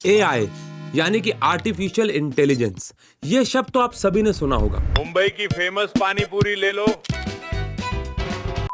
AI यानी कि artificial intelligence, ये शब्द तो आप सभी ने सुना होगा। मुंबई की फेमस पानी पूरी ले लो।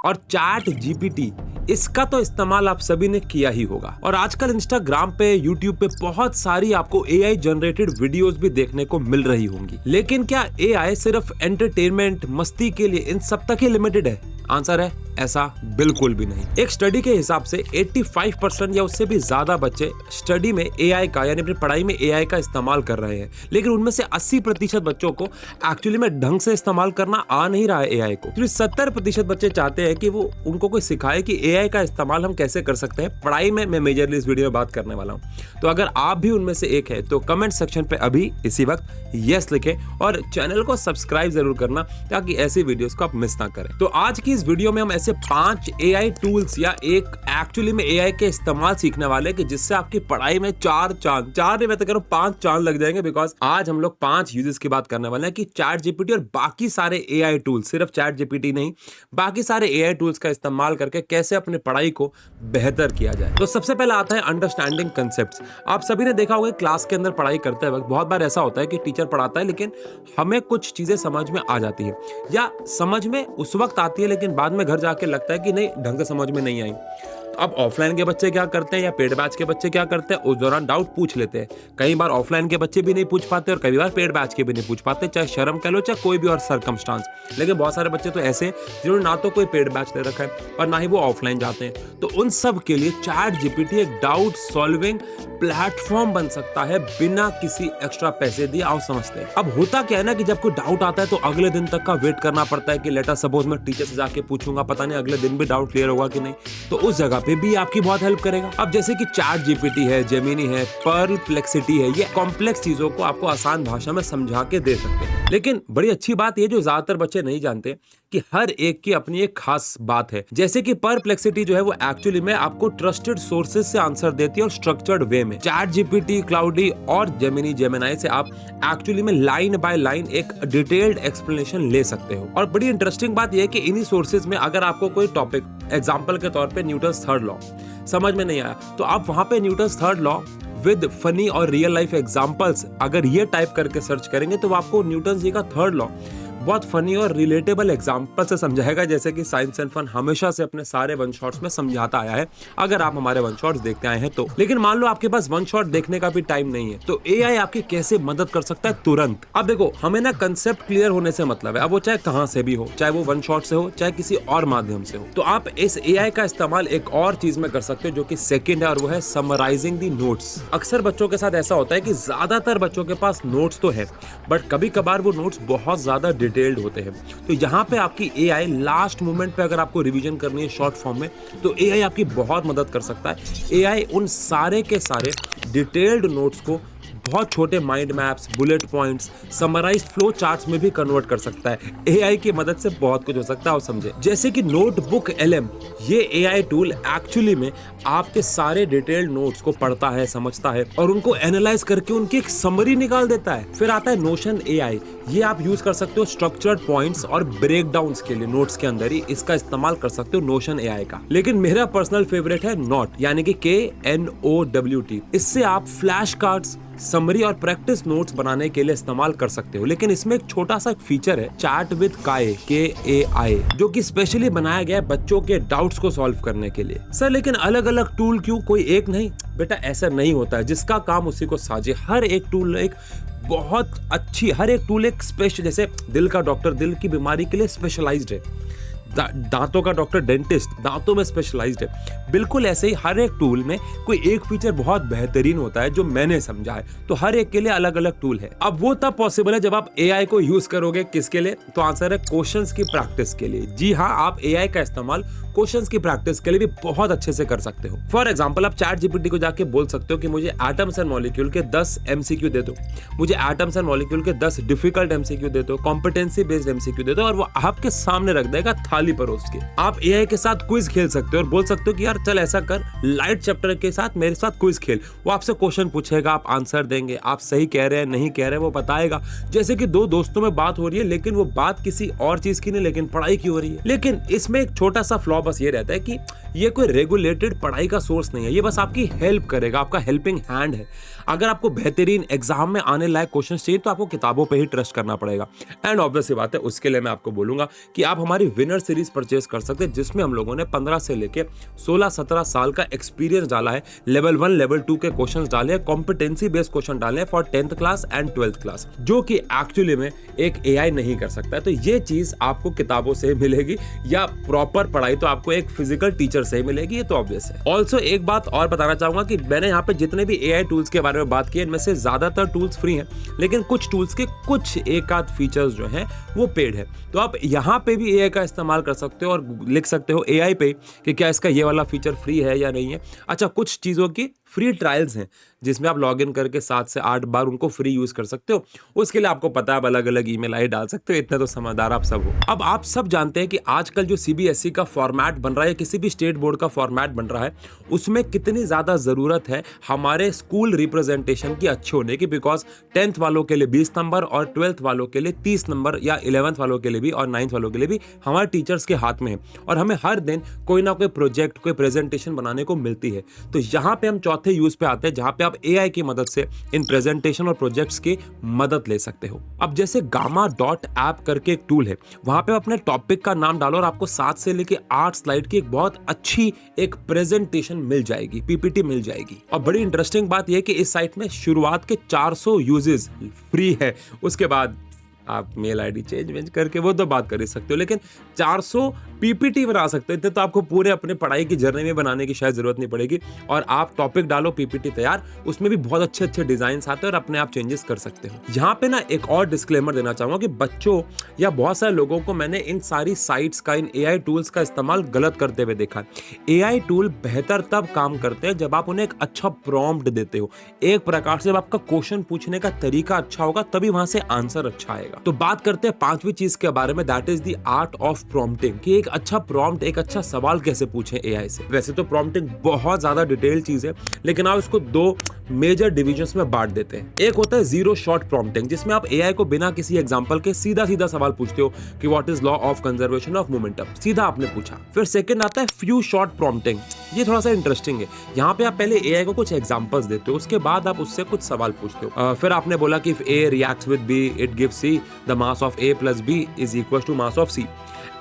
और चैट जीपीटी, इसका तो इस्तेमाल आप सभी ने किया ही होगा। और आजकल इंस्टाग्राम पे, यूट्यूब पे बहुत सारी आपको AI जनरेटेड वीडियोस भी देखने को मिल रही होंगी। लेकिन क्या AI सिर्फ एंटरटेनमेंट, मस्ती के लिए इन सब तक ही लिमिटेड है? आंसर है ऐसा बिल्कुल भी नहीं। एक स्टडी के हिसाब से 85% या उससे भी ज्यादा बच्चे स्टडी में AI का यानी अपनी पढ़ाई में AI का इस्तेमाल कर रहे हैं, लेकिन उनमें से 80% बच्चों को एक्चुअली में ढंग से इस्तेमाल करना आ नहीं रहा है AI को। तो 70% बच्चे चाहते हैं कि वो उनको कोई सिखाए कि AI का इस्तेमाल हम कैसे कर सकते हैं पढ़ाई में। मैं मेजरली इस वीडियो में बात करने वाला हूँ। तो अगर आप भी उनमें से एक है तो कमेंट सेक्शन पे अभी इसी वक्त यस लिखें और चैनल को सब्सक्राइब जरूर करना ताकि ऐसी वीडियोस को आप मिस ना करें। तो आज की इस वीडियो में हम ऐसे 5 AI टूल्स या एक एक्चुअली में AI के इस्तेमाल सीखने वाले कि जिससे आपकी पढ़ाई में 4 नहीं मैं तो कह रहा हूं 5 चांद लग जाएंगे। बिकॉज आज हम लोग 5 यूजेस की बात करने वाले हैं कि चैट जीपीटी और बाकी सारे AI टूल्स, सिर्फ चैट जीपीटी नहीं, बाकी सारे AI टूल्स का इस्तेमाल करके कैसे अपनी पढ़ाई को बेहतर किया जाए। तो सबसे पहला आता है अंडरस्टैंडिंग कंसेप्ट्स। आप सभी ने देखा होगा क्लास के अंदर पढ़ाई करते वक्त बहुत बार ऐसा होता है कि टीचर पढ़ाता है लेकिन हमें कुछ चीजें समझ में आ जाती है या समझ में उस वक्त आती है लेकिन बाद में घर जाके लगता है कि नहीं, ढंग से समझ में नहीं आई। अब ऑफलाइन के बच्चे क्या करते हैं या पेड बैच के बच्चे क्या करते हैं, उस दौरान डाउट पूछ लेते हैं। कई बार ऑफलाइन के बच्चे भी नहीं पूछ पाते और कई बार पेड बैच के भी नहीं पूछ पाते, चाहे शर्म कह लो चाहे कोई भी और सर्कमस्टांस। लेकिन बहुत सारे बच्चे तो ऐसे जिन्होंने ना तो कोई पेड बैच ले रखा है और ना ही वो ऑफलाइन जाते हैं। तो उन सब के लिए चैट जीपीटी एक डाउट सॉल्विंग प्लेटफॉर्म बन सकता है बिना किसी एक्स्ट्रा पैसे दिए। आओ समझते हैं। अब होता क्या है ना कि जब कोई डाउट आता है तो अगले दिन तक का वेट करना पड़ता है कि लेटर सपोज मैं टीचर से जाके पूछूंगा, पता नहीं अगले दिन भी डाउट क्लियर होगा कि नहीं। तो उस जगह पे भी आपकी बहुत हेल्प करेगा। अब जैसे कि चैट जीपीटी है, जेमिनी है, परप्लेक्सिटी है, ये कॉम्प्लेक्स चीजों को आपको आसान भाषा में समझा के दे सकते हैं। लेकिन बड़ी अच्छी बात ये जो ज्यादातर बच्चे नहीं जानते कि हर एक की अपनी एक खास बात है। जैसे कि परप्लेक्सिटी जो है वो एक्चुअली में आपको ट्रस्टेड सोर्सेज से आंसर देती है और स्ट्रक्चर्ड वे में। चैट जीपीटी, क्लाउडी और जेमिनी से आप एक्चुअली में लाइन बाय लाइन एक डिटेल्ड एक्सप्लेनेशन ले सकते हो। और बड़ी इंटरेस्टिंग बात यह है कि इन्हीं सोर्सेज में अगर आपको कोई टॉपिक, एग्जाम्पल के तौर पे न्यूटन्स थर्ड लॉ समझ में नहीं आया तो आप वहां पे Newton's third law with funny और रियल लाइफ एग्जांपल्स अगर ये टाइप करके सर्च करेंगे तो आपको न्यूटन जी का थर्ड लॉ बहुत फनी और रिलेटेबल एग्जांपल से समझाएगा, जैसे कि साइंस एंड फन हमेशा से अपने सारे वन शॉट्स में समझाता आया है अगर आप हमारे वन शॉट्स देखते आए हैं तो। लेकिन मान लो आपके पास वन शॉट देखने का भी टाइम नहीं है तो AI आपकी कैसे मदद कर सकता है तुरंत। अब देखो, हमें ना कंसेप्ट क्लियर होने से मतलब है, अब वो चाहे कहां से भी हो, चाहे वो वन शॉट से हो चाहे किसी और माध्यम से हो। तो आप इस AI का इस्तेमाल एक और चीज में कर सकते हो जो कि सेकंड है और वो है समराइजिंग दी नोट्स। अक्सर बच्चों के साथ ऐसा होता है कि ज्यादातर बच्चों के पास नोट्स तो है बट कभी कभार वो नोट्स बहुत ज्यादा डिटेल्ड होते हैं। तो यहाँ पे आपकी AI लास्ट मोमेंट पे अगर आपको रिवीजन करनी है शॉर्ट फॉर्म में तो AI आपकी बहुत मदद कर सकता है। AI उन सारे के सारे डिटेल्ड नोट्स को बहुत छोटे mind maps, bullet points, summarised flow charts में भी कन्वर्ट कर सकता है। AI की मदद से बहुत कुछ हो सकता है, आप समझे। जैसे कि नोटबुक LM, ये AI टूल एक्चुअली में आपके सारे डिटेल्ड नोट्स को पढ़ता है, समझता है और उनको एनालाइज करके उनकी एक समरी निकाल देता है। फिर आता है नोशन AI, ये आप यूज कर सकते हो स्ट्रक्चर्ड पॉइंट्स और ब्रेकडाउन्स के लिए। नोट्स के अंदर ही इसका इस्तेमाल कर सकते हो नोशन AI का। लेकिन मेरा पर्सनल फेवरेट है नोट यानी कि KNOWT। इससे आप फ्लैश कार्ड्स, समरी और प्रैक्टिस नोट्स बनाने के लिए इस्तेमाल कर सकते हो। लेकिन इसमें एक छोटा सा फीचर है चैट विद काई, KAI, जो कि स्पेशली बनाया गया है बच्चों के डाउट्स को सॉल्व करने के लिए। सर लेकिन अलग अलग टूल क्यों, कोई एक नहीं? बेटा ऐसा नहीं होता है, जिसका काम उसी को साझे। हर एक टूल एक बहुत अच्छी, हर एक टूल एक स्पेशल, जैसे दिल का डॉक्टर दिल की बीमारी के लिए स्पेशलाइज्ड है, दांतों का डॉक्टर डेंटिस्ट दांतों में स्पेशलाइज्ड है। बिल्कुल ऐसे ही हर एक टूल में कोई एक फीचर बहुत बेहतरीन होता है जो मैंने समझा है। तो हर एक के लिए अलग अलग टूल है। अब वो तब पॉसिबल है जब आप AI को यूज करोगे। किसके लिए? तो आंसर है क्वेश्चंस की प्रैक्टिस के लिए। जी हाँ, आप AI का इस्तेमाल क्वेश्चंस की प्रैक्टिस के लिए भी बहुत अच्छे से कर सकते हो। फॉर एग्जाम्पल, आप चैट जीपीटी को जाके बोल सकते हो कि मुझे एटम्स एंड मॉलिक्यूल के 10 MCQ दे दो, मुझे एटम्स एंड मॉलिक्यूल के 10 डिफिकल्ट MCQ दे दो, कॉम्पिटेंसी बेस्ड MCQ दे दो, और वो आपके सामने रख देगा थाली थाली परोस के। आप एआई के साथ क्विज खेल सकते हो और बोल सकते हो कि यार चल ऐसा कर, लाइट चैप्टर के साथ मेरे साथ क्विज खेल। वो आपसे क्वेश्चन पूछेगा, आप आंसर देंगे, आप सही कह रहे हैं नहीं कह रहे हैं वो बताएगा। जैसे कि दो दोस्तों में बात हो रही है लेकिन वो बात किसी और चीज की नहीं, लेकिन पढ़ाई की हो रही है। लेकिन इसमें एक छोटा सा फ्लॉ बस ये रहता है कि ये कोई रेगुलेटेड पढ़ाई का सोर्स नहीं है, ये बस आपकी हेल्प करेगा, आपका हेल्पिंग हैंड है। अगर आपको बेहतरीन एग्जाम में आने लायक क्वेश्चन चाहिए तो आपको किताबों पे ही ट्रस्ट करना पड़ेगा। एंड ऑब्वियस सी बात है, उसके लिए मैं आपको बोलूंगा कि आप हमारी विनर सीरीज परचेज कर सकते हैं, जिसमें हम लोगों ने 15 से लेके 16-17 साल का एक्सपीरियंस डाला है। लेवल 1 लेवल 2 के क्वेश्चन डाले हैं, कॉम्पिटेंसी बेस्ड क्वेश्चन डाले हैं for 10th class and 12th class, जो कि एक्चुअली में एक एआई नहीं कर सकता है। तो ये चीज आपको किताबों से मिलेगी या प्रॉपर पढ़ाई तो आपको एक फिजिकल टीचर से मिलेगी, ये तो ऑब्वियस है। ऑल्सो एक बात और बताना चाहूंगा कि मैंने यहाँ पे जितने भी एआई टूल्स के बारे में बात की, इनमें से ज्यादातर टूल्स फ्री हैं, लेकिन कुछ टूल्स के कुछ एक आध फीचर्स जो हैं वो पेड है। तो आप यहाँ पे भी एआई का इस्तेमाल कर सकते हो और लिख सकते हो एआई पे कि क्या इसका ये वाला फीचर फ्री है या नहीं है। अच्छा, कुछ चीज़ों की फ्री ट्रायल्स हैं जिसमें आप लॉगिन करके 7 से 8 बार उनको फ्री यूज कर सकते हो। उसके लिए आपको पता है आप अलग अलग ईमेल आईडी डाल सकते हो, इतने तो समझदार आप सब हो। अब आप सब जानते हैं कि आजकल जो सीबीएसई का फॉर्मेट बन रहा है, किसी भी स्टेट बोर्ड का फॉर्मेट बन रहा है, उसमें कितनी ज़्यादा ज़रूरत है हमारे स्कूल रिप्रेजेंटेशन की अच्छी होने की। बिकॉज 10th वालों के लिए 20 नंबर और 12th वालों के लिए 30 नंबर या 11th वालों के लिए भी और 9th वालों के लिए भी हमारे टीचर्स के हाथ में है और हमें हर दिन कोई ना कोई प्रोजेक्ट, कोई प्रेजेंटेशन बनाने को मिलती है। तो यहाँ पे हम चौथे यूज पे आते हैं जहाँ पे आप एआई की मदद से इन प्रेजेंटेशन और प्रोजेक्ट्स की मदद ले सकते हो। अब जैसे gamma.app करके एक टूल है, वहां पे अपने टॉपिक का नाम डालो और आपको 7 से लेके 8 स्लाइड की एक बहुत अच्छी एक प्रेजेंटेशन मिल जाएगी, पीपीटी मिल जाएगी। और बड़ी इंटरेस्टिंग बात यह कि इस साइट में शुरुआत के 400 यूजेस फ्री है, उसके बाद आप मेल आईडी चेंज करके वो तो बात कर ही सकते हो, लेकिन 400 पीपीटी बना सकते हो। तो आपको पूरे अपने पढ़ाई की जर्नी में बनाने की शायद जरूरत नहीं पड़ेगी और आप टॉपिक डालो, पीपीटी तैयार, उसमें भी बहुत अच्छे अच्छे डिजाइन आते हैं और अपने आप चेंजेस कर सकते हो। यहाँ पे ना एक और डिस्क्लेमर देना चाहूंगा कि बच्चों या बहुत सारे लोगों को मैंने इन सारी साइट्स का, इन एआई टूल्स का इस्तेमाल गलत करते हुए देखा है। एआई टूल बेहतर तब काम करते हैं जब आप उन्हें एक अच्छा प्रॉम्प्ट देते हो, एक प्रकार से जब आपका क्वेश्चन पूछने का तरीका अच्छा होगा तभी वहां से आंसर अच्छा आएगा। तो बात करते हैं 5वीं चीज के बारे में, that is the art of prompting, कि एक अच्छा प्रॉम्प्ट, एक अच्छा सवाल कैसे पूछें एआई से। वैसे तो प्रॉम्प्टिंग बहुत ज्यादा डिटेल चीज है, लेकिन आप इसको 2 मेजर डिविजन्स में बांट देते हैं। एक होता है जीरो शॉट प्रॉम्प्टिंग, जिसमें आप एआई को बिना किसी एग्जांपल के सीधा सीधा सवाल पूछते हो कि what is law of conservation of momentum, सीधा आपने पूछा। फिर सेकंड आता है फ्यू शॉट प्रॉम्प्टिंग, ये थोड़ा सा इंटरेस्टिंग है। यहाँ पे आप पहले एआई को कुछ एग्जांपल्स देते हो, उसके बाद आप उससे कुछ सवाल पूछते हो। फिर आपने बोला कि if a reacts with b it gives c, the mass of a plus b is equal to mass of c.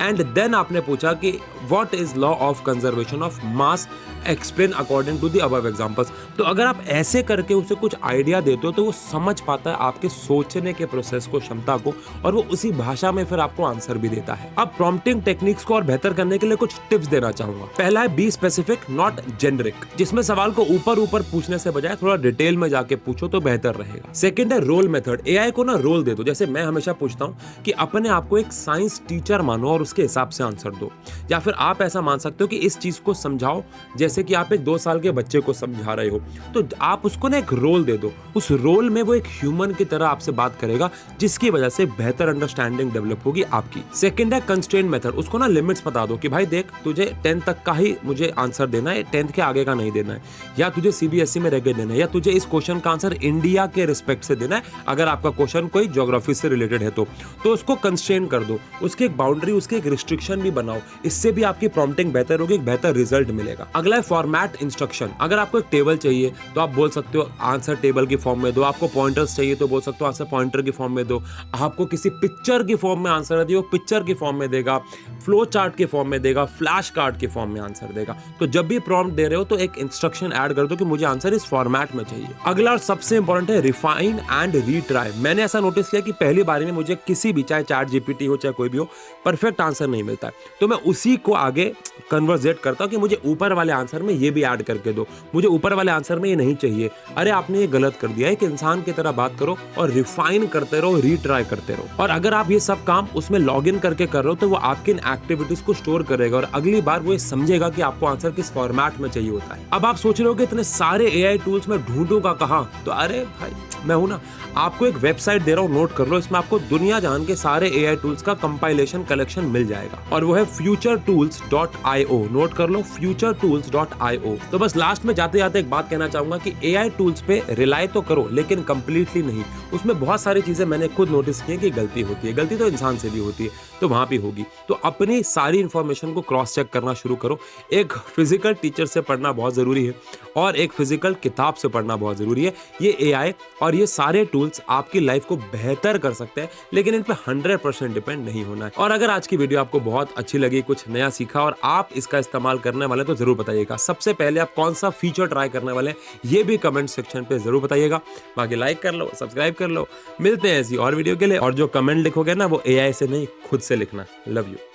And then आपने पूछा कि what is law of conservation of mass, explain according to the above examples. तो अगर आप ऐसे करके उसे कुछ आइडिया देते हो तो वो समझ पाता है आपके सोचने के प्रोसेस को, क्षमता को, और वो उसी भाषा में फिर आपको आंसर भी देता है। अब प्रॉम्प्टिंग टेक्निक्स को और बेहतर करने के लिए कुछ टिप्स देना चाहूंगा। पहला है बी स्पेसिफिक नॉट जेनरिक, जिसमें सवाल को ऊपर ऊपर पूछने से बजाय थोड़ा डिटेल में जाके पूछो तो बेहतर रहेगा। सेकंड है रोल मेथड, एआई को ना रोल दे दो। जैसे मैं हमेशा पूछता हूँ कि अपने आप को एक साइंस टीचर मानो और उसके हिसाब से आंसर दो, या फिर आप ऐसा मान सकते हो कि इस चीज को समझाओ जैसे कि आप एक 2 साल के बच्चे को समझा रहे हो, तो आप उसको ना एक रोल दे दो। उस रोल में वो एक ह्यूमन की तरह आपसे बात करेगा, जिसकी वजह से बेहतर अंडरस्टैंडिंग डेवलप होगी आपकी। सेकंड है कंस्ट्रेंट मेथड, उसको ना लिमिट्स बता दो कि भाई देख, तुझे 10th तक का ही मुझे आंसर देना है, 10th के आगे का नहीं देना है, या तुझे सीबीएसई में रह के देना है, या तुझे इस क्वेश्चन का आंसर इंडिया के रिस्पेक्ट से देना है, अगर आपका क्वेश्चन कोई ज्योग्राफी से रिलेटेड है तो उसको कंस्ट्रेंट कर दो, उसकी एक बाउंड्री, उसकी एक रिस्ट्रिक्शन भी बनाओ। इससे भी आपकी प्रॉम्प्टिंग बेहतर होगी, एक बेहतर रिजल्ट मिलेगा। अगला है फॉर्मेट इंस्ट्रक्शन। अगर आपको एक टेबल चाहिए तो आप बोल सकते हो आंसर टेबल की फॉर्म में दो, आपको पॉइंटर्स चाहिए तो बोल सकते हो आंसर पॉइंटर की फॉर्म में दो, आपको किसी पिक्चर की फॉर्म में आंसर दियो, पिक्चर की फॉर्म में देगा, फ्लो चार्ट की फॉर्म में देगा, फ्लैश कार्ड की फॉर्म में आंसर देगा। तो जब भी प्रॉम्प्ट दे रहे हो तो एक इंस्ट्रक्शन ऐड कर दो कि मुझे आंसर इस फॉर्मेट में चाहिए। अगला और सबसे इंपॉर्टेंट है रिफाइन एंड रीट्राई। मैंने ऐसा नोटिस किया कि पहली बारी में मुझे किसी भी, चाहे चैट जीपीटी हो चाहे कोई भी हो, परफेक्ट आंसर नहीं मिलता है, तो मैं उसी को आगे कन्वर्जेट करता हूं कि मुझे ऊपर वाले आंसर में ये भी ऐड करके दो, मुझे ऊपर वाले आंसर में ये नहीं चाहिए, अरे आपने ये गलत कर दिया है। एक इंसान की तरह बात करो और रिफाइन करते रहो, रीट्राई करते रहो। और अगर आप ये सब काम उसमें लॉग इन करके कर रहे हो तो वो आपकी एक्टिविटीज को स्टोर करेगा और अगली बार वो ये समझेगा कि आपको आंसर किस फॉर्मेट में चाहिए होता है। अब आप सोच रहे हो कि इतने सारे एआई टूल्स में ढूंढूंगा कहां, तो अरे भाई मैं हूं ना, आपको एक वेबसाइट दे रहा हूं, नोट कर लो। इसमें आपको दुनिया जान के सारे AI टूल्स का कंपाइलेशन कलेक्शन मिल जाएगा और वो है futuretools.io। नोट कर लो, futuretools.io। तो बस लास्ट में जाते जाते एक बात कहना चाहूंगा कि AI टूल्स पे रिलाई तो करो लेकिन कंप्लीटली नहीं। उसमें बहुत सारी चीजें मैंने खुद नोटिस की है कि गलती होती है, गलती तो इंसान से भी होती है, तो वहां भी होगी। तो अपनी सारी इंफॉर्मेशन को क्रॉस चेक करना शुरू करो। एक फिजिकल टीचर से पढ़ना बहुत जरूरी है और एक फिजिकल किताब से पढ़ना बहुत जरूरी है। ये AI और ये सारे टूल्स आपकी लाइफ को बेहतर कर सकते हैं, लेकिन इन पे 100% डिपेंड नहीं होना है। और अगर आज की वीडियो आपको बहुत अच्छी लगी, कुछ नया सीखा और आप इसका इस्तेमाल करने वाले तो जरूर बताइएगा। सबसे पहले आप कौन सा फीचर ट्राई करने वाले ये भी कमेंट सेक्शन पे जरूर बताइएगा। बाकी लाइक कर लो, सब्सक्राइब कर लो। मिलते हैं ऐसी और वीडियो के लिए, और जो कमेंट लिखोगे ना वो AI से नहीं, खुद से लिखना। Love you.